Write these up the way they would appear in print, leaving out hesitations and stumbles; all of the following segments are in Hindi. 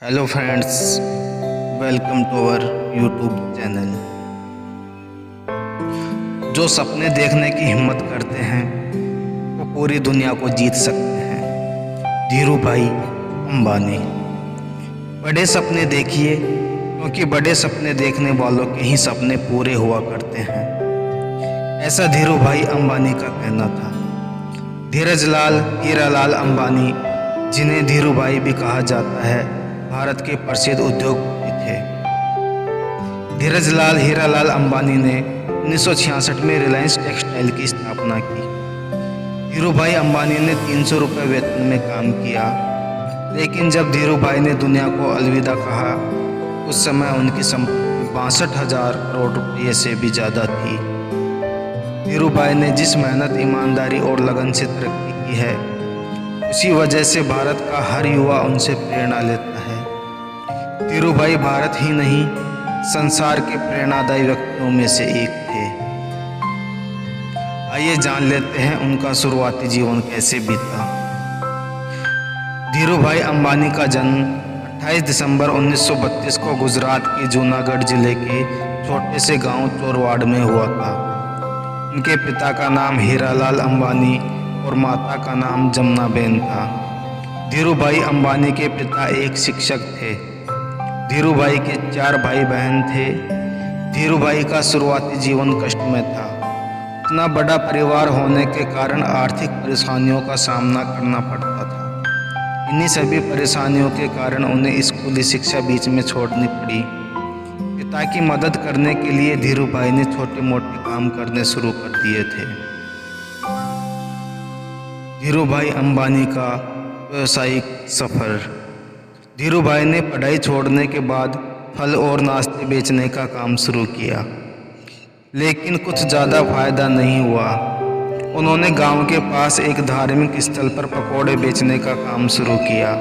Hello friends, welcome to our YouTube channel. जो सपने देखने की हिम्मत करते हैं वो पूरी दुनिया को जीत सकते हैं। धीरू भाई अंबानी। बड़े सपने देखिए, क्योंकि बड़े सपने देखने वालों के ही सपने पूरे हुआ करते हैं। ऐसा धीरू भाई अंबानी का कहना था। धीरज लाल हीरालाल अंबानी, जिन्हें धीरू भाई भी कहा जाता है, भारत के प्रसिद्ध उद्योगपति थे। धीरज लाल हीरालाल अंबानी ने 1966 में रिलायंस टेक्सटाइल की स्थापना की। धीरू भाई अंबानी ने 300 रुपये वेतन में काम किया, लेकिन जब धीरू भाई ने दुनिया को अलविदा कहा, उस समय उनकी संपत्ति 62,000 करोड़ रुपये से भी ज़्यादा थी। धीरू भाई ने जिस मेहनत, ईमानदारी और लगन से तरक्की की है, उसी वजह से भारत का हर युवा उनसे प्रेरणा लेता है। धीरू भाई भारत ही नहीं, संसार के प्रेरणादायी व्यक्तियों में से एक थे। आइए जान लेते हैं उनका शुरुआती जीवन कैसे बीता। धीरू भाई अंबानी का जन्म 28 दिसंबर 1932 को गुजरात के जूनागढ़ जिले के छोटे से गांव चोरवाड़ में हुआ था। उनके पिता का नाम हीरालाल अंबानी और माता का नाम जमुनाबेन था। धीरू भाई अंबानी के पिता एक शिक्षक थे। धीरू भाई के 4 भाई बहन थे। धीरू भाई का शुरुआती जीवन कष्टमय था। इतना बड़ा परिवार होने के कारण आर्थिक परेशानियों का सामना करना पड़ता था। इन्हीं सभी परेशानियों के कारण उन्हें स्कूली शिक्षा बीच में छोड़नी पड़ी। पिता की मदद करने के लिए धीरू भाई ने छोटे मोटे काम करने शुरू कर दिए थे। धीरू भाई अंबानी का व्यावसायिक सफर। धीरू भाई ने पढ़ाई छोड़ने के बाद फल और नाश्ते बेचने का काम शुरू किया, लेकिन कुछ ज़्यादा फायदा नहीं हुआ। उन्होंने गांव के पास एक धार्मिक स्थल पर पकौड़े बेचने का काम शुरू किया,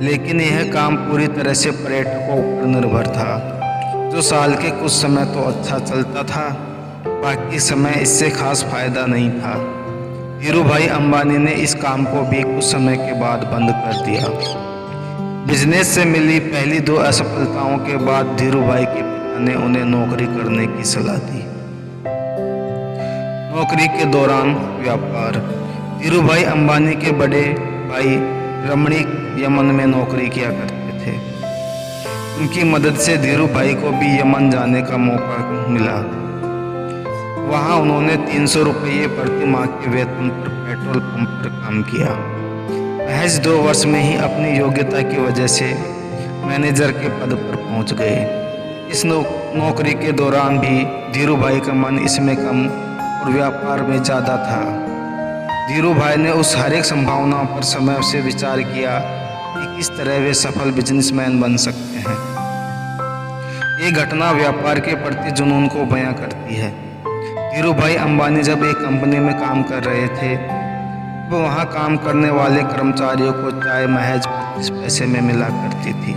लेकिन यह काम पूरी तरह से पर्यटकों पर निर्भर था। जो साल के कुछ समय तो अच्छा चलता था, बाकी समय इससे खास फायदा नहीं था। धीरू भाई अंबानी ने इस काम को भी कुछ समय के बाद बंद कर दिया। बिजनेस से मिली पहली 2 असफलताओं के बाद धीरू भाई के पिता ने उन्हें नौकरी करने की सलाह दी। नौकरी के दौरान व्यापार। धीरू भाई अंबानी के बड़े भाई रमणीक यमन में नौकरी किया करते थे। उनकी मदद से धीरू भाई को भी यमन जाने का मौका मिला। वहां उन्होंने 300 रुपये प्रति माह के वेतन पर पेट्रोल पंप पर काम किया। महज 2 वर्ष में ही अपनी योग्यता की वजह से मैनेजर के पद पर पहुंच गए। इस नौकरी के दौरान भी धीरू भाई का मन इसमें कम और व्यापार में ज़्यादा था। धीरू भाई ने उस हर एक संभावनाओं पर समय से विचार किया कि किस तरह वे सफल बिजनेसमैन बन सकते हैं। ये घटना व्यापार के प्रति जुनून को बयां करती है। धीरू भाई अंबानी जब एक कंपनी में काम कर रहे थे, वो वहाँ काम करने वाले कर्मचारियों को चाय महज 25 पैसे में मिला करती थी।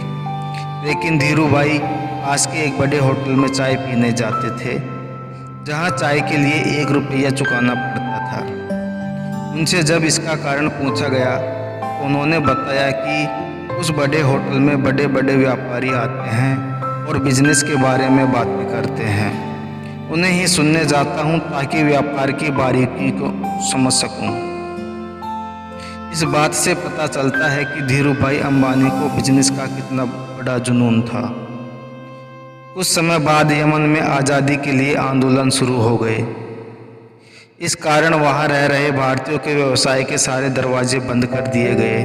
लेकिन धीरू भाई पास के एक बड़े होटल में चाय पीने जाते थे, जहाँ चाय के लिए 1 रुपया चुकाना पड़ता था। उनसे जब इसका कारण पूछा गया तो उन्होंने बताया कि उस बड़े होटल में बड़े बड़े व्यापारी आते हैं और बिजनेस के बारे में बातें करते हैं। उन्हें ही सुनने जाता हूँ ताकि व्यापार की बारीकी को समझ सकूँ। इस बात से पता चलता है कि धीरू भाई अंबानी को बिजनेस का कितना बड़ा जुनून था। कुछ समय बाद यमन में आज़ादी के लिए आंदोलन शुरू हो गए। इस कारण वहां रह रहे भारतीयों के व्यवसाय के सारे दरवाजे बंद कर दिए गए।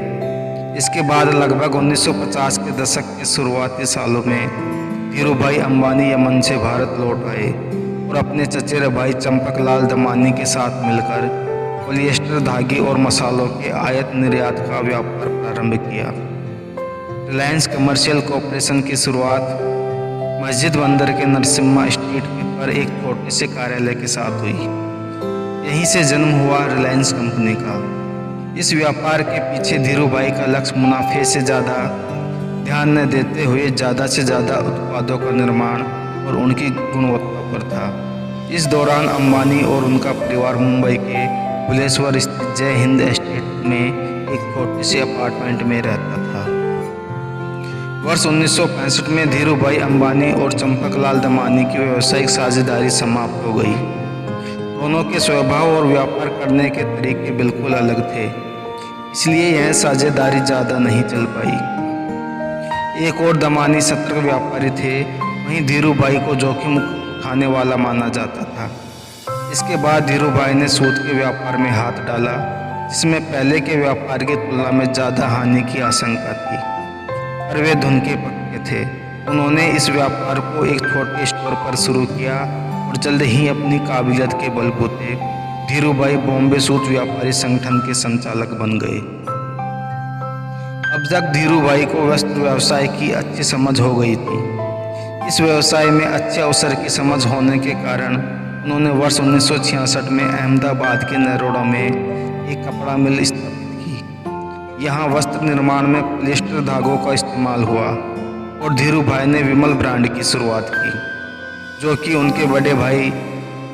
इसके बाद लगभग 1950 के दशक के शुरुआती सालों में धीरू भाई अंबानी यमन से भारत लौट आए और अपने चचेरे भाई चंपकलाल दमानी के साथ मिलकर पॉलिएस्टर धागे और मसालों के आयात निर्यात का व्यापार प्रारंभ किया। रिलायंस कमर्शियल कॉरपोरेशन की शुरुआत मस्जिद बंदर के नरसिम्हा स्ट्रीट पर एक छोटे से कार्यालय के साथ हुई। यहीं से जन्म हुआ रिलायंस कंपनी का। इस व्यापार के पीछे धीरू भाई का लक्ष्य मुनाफे से ज़्यादा ध्यान न देते हुए ज़्यादा से ज़्यादा उत्पादों का निर्माण और उनकी गुणवत्ता पर था। इस दौरान अंबानी और उनका परिवार मुंबई के भुलेश्वर स्थित जय हिंद एस्टेट में एक छोटे से अपार्टमेंट में रहता था। वर्ष 1965 में धीरूभाई अंबानी और चंपकलाल दमानी की व्यावसायिक साझेदारी समाप्त हो गई। दोनों के स्वभाव और व्यापार करने के तरीके बिल्कुल अलग थे, इसलिए यह साझेदारी ज़्यादा नहीं चल पाई। एक और दमानी सतर्क व्यापारी थे, वहीं धीरूभाई को जोखिम उठाने वाला माना जाता था। इसके बाद धीरूभाई ने सूत के व्यापार में हाथ डाला, जिसमें पहले के व्यापार की तुलना में ज़्यादा हानि की आशंका थी, पर वे धुन के पक्के थे। उन्होंने इस व्यापार को एक छोटे स्टोर पर शुरू किया और जल्द ही अपनी काबिलियत के बलबूते धीरूभाई बॉम्बे सूत व्यापारी संगठन के संचालक बन गए। अब तक धीरूभाई को वस्त्र व्यवसाय की अच्छी समझ हो गई थी। इस व्यवसाय में अच्छे अवसर की समझ होने के कारण उन्होंने वर्ष 1966 में अहमदाबाद के नरोड़ा में एक कपड़ा मिल स्थापित की। यहाँ वस्त्र निर्माण में पॉलिएस्टर धागों का इस्तेमाल हुआ और धीरूभाई ने विमल ब्रांड की शुरुआत की, जो कि उनके बड़े भाई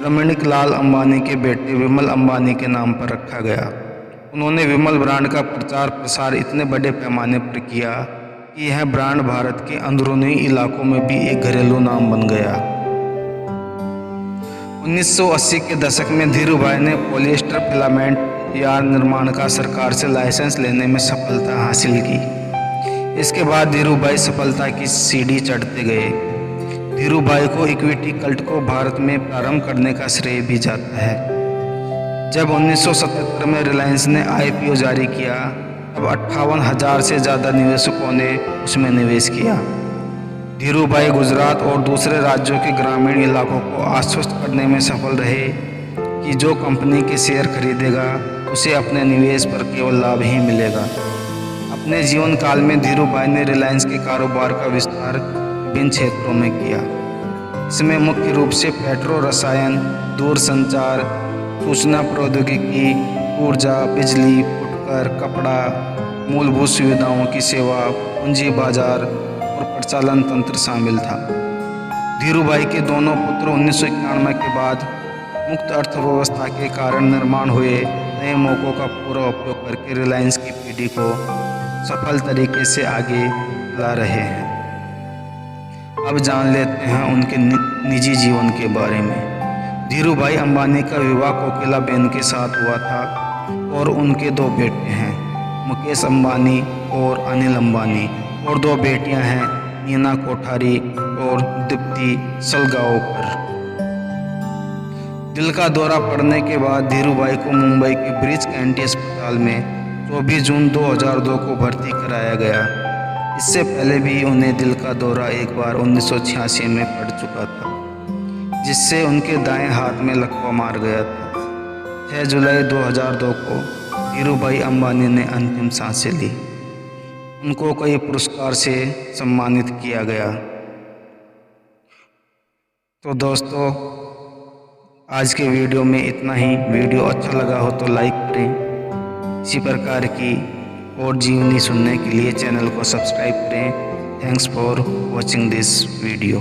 रमणीक लाल अंबानी के बेटे विमल अंबानी के नाम पर रखा गया। उन्होंने विमल ब्रांड का प्रचार प्रसार इतने बड़े पैमाने पर किया कि यह ब्रांड भारत के अंदरूनी इलाकों में भी एक घरेलू नाम बन गया। 1980 के दशक में धीरूभाई ने पॉलिएस्टर फिलामेंट यार्न निर्माण का सरकार से लाइसेंस लेने में सफलता हासिल की। इसके बाद धीरूभाई सफलता की सीढ़ी चढ़ते गए। धीरूभाई को इक्विटी कल्ट को भारत में प्रारंभ करने का श्रेय भी जाता है। जब 1977 में रिलायंस ने IPO जारी किया, तब 58,000 से ज़्यादा निवेशकों ने उसमें निवेश किया। धीरूभाई गुजरात और दूसरे राज्यों के ग्रामीण इलाकों को आश्वस्त करने में सफल रहे कि जो कंपनी के शेयर खरीदेगा उसे अपने निवेश पर केवल लाभ ही मिलेगा। अपने जीवन काल में धीरूभाई ने रिलायंस के कारोबार का विस्तार विभिन्न क्षेत्रों में किया। इसमें मुख्य रूप से पेट्रो रसायन, दूरसंचार, सूचना प्रौद्योगिकी, ऊर्जा, बिजली, फुटकर, कपड़ा, मूलभूत सुविधाओं की सेवा, पूंजी बाजार और प्रचालन तंत्र शामिल था। धीरूभाई के दोनों पुत्र 1991 के बाद मुक्त अर्थव्यवस्था के कारण निर्माण हुए नए मौकों का पूरा उपयोग करके रिलायंस की पीढ़ी को सफल तरीके से आगे ला रहे हैं। अब जान लेते हैं उनके निजी जीवन के बारे में। धीरूभाई अंबानी का विवाह कोकिलाबेन के साथ हुआ था और उनके 2 बेटे हैं, मुकेश अंबानी और अनिल अंबानी, और 2 बेटियां हैं, नीना कोठारी और दीप्ति सलगाओकर। दिल का दौरा पड़ने के बाद धीरूभाई को मुंबई के ब्रीच कैंटी अस्पताल में 24 जून 2002 को भर्ती कराया गया। इससे पहले भी उन्हें दिल का दौरा एक बार 1986 में पड़ चुका था, जिससे उनके दाएं हाथ में लकवा मार गया था। 6 जुलाई 2002 को धीरूभाई अंबानी ने अंतिम सांसें ली। उनको कई पुरस्कार से सम्मानित किया गया। तो दोस्तों, आज के वीडियो में इतना ही। वीडियो अच्छा लगा हो तो लाइक करें। इसी प्रकार की और जीवनी सुनने के लिए चैनल को सब्सक्राइब करें। Thanks for watching this video.